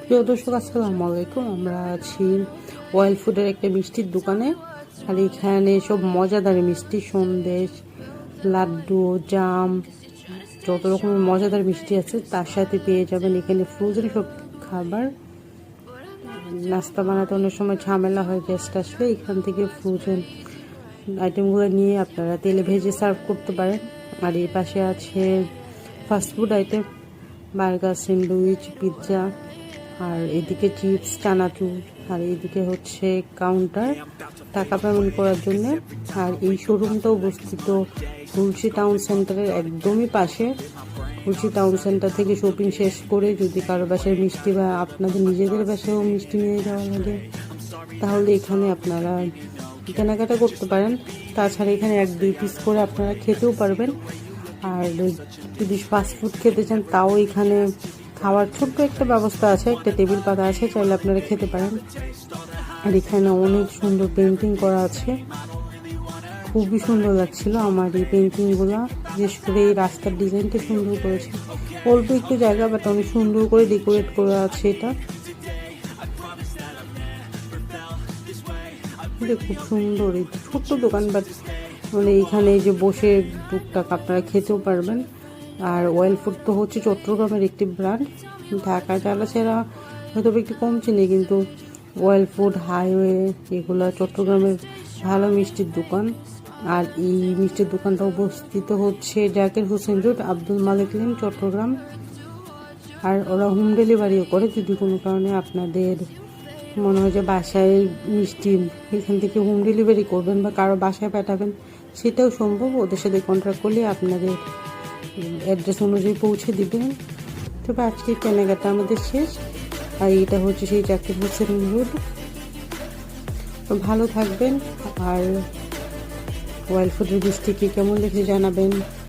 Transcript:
প্রিয় দর্শক, আসসালামু আলাইকুম। আমরা আছি ওয়েল ফুডের একটা মিষ্টির দোকানে। আর এখানে সব মজাদার মিষ্টি, সন্দেশ, লাড্ডু, জাম, যত রকমের মজাদার মিষ্টি আছে তার সাথে পেয়ে যাবেন এখানে ফ্রোজেন সব খাবার। নাস্তা বানাতে অনেক সময় ঝামেলা হয় গেস্ট আসলে, এখান থেকে ফ্রোজেন আইটেমগুলো নিয়ে আপনারা তেলে ভেজে সার্ভ করতে পারেন। আর এর পাশে আছে fast food item, burger, sandwich, pizza, আর এদিকে চিপস, চানাচুর, আর এদিকে হচ্ছে কাউন্টার টাকা পেমেন্ট করার জন্য। আর এই শোরুমটা অবস্থিত খুলশী টাউন সেন্টারের একদমই পাশে। খুলশী টাউন সেন্টার থেকে শপিং শেষ করে যদি কারো বাসায় মিষ্টি বা আপনাদের নিজেদের বাসায়ও মিষ্টি নিয়ে যাওয়া লাগে তাহলে এখানে আপনারা কেনাকাটা করতে পারেন। তাছাড়া এখানে 1-2 পিস করে আপনারা খেতেও পারবেন। আর যদি ফাস্টফুড খেতে চান তাও এখানে খাওয়ার ছোট্ট একটা ব্যবস্থা আছে, একটা টেবিল পাতা আছে, চাইলে আপনারা খেতে পারেন। আর এখানে অনেক সুন্দর পেন্টিং করা আছে, খুবই সুন্দর লাগছিল আমার এই পেন্টিংগুলো। বিশেষ করে এই রাস্তার ডিজাইনটা সুন্দর করেছে, অল্প একটু জায়গা বাট অনেক সুন্দর করে ডেকোরেট করা আছে। এটা খুব সুন্দর, এই ছোট্ট দোকান বাট মানে এখানে যে বসে টুকটাক আপনারা খেতেও পারবেন। আর ওয়েল ফুড তো হচ্ছে চট্টগ্রামের একটি ব্র্যান্ড, ঢাকায় যারা সেরা হয়তো একটু কম চিনি, কিন্তু ওয়েল ফুড, হাইওয়ে, এগুলো চট্টগ্রামের ভালো মিষ্টির দোকান। আর এই মিষ্টির দোকানটা অবস্থিত হচ্ছে জাকির হোসেন রোড, আব্দুল মালিক লেন, চট্টগ্রাম। আর ওরা হোম ডেলিভারিও করে, যদি কোনো কারণে আপনাদের মনে হয় যে বাসায় মিষ্টি এখান থেকে হোম ডেলিভারি করবেন বা কারো বাসায় পাঠাবেন, সেটাও সম্ভব। ওদের সাথে কন্ট্যাক্ট করলে আপনাদের অ্যাড্রেস অনুযায়ী পৌঁছে দিবেন। তবে আজকে কেনাকাটা আমাদের শেষ। আর এটা হচ্ছে সেই জাকির হোসেন রোড। তো ভালো থাকবেন। আর ওয়েল ফুডের মিষ্টিকে কেমন লেগে জানাবেন।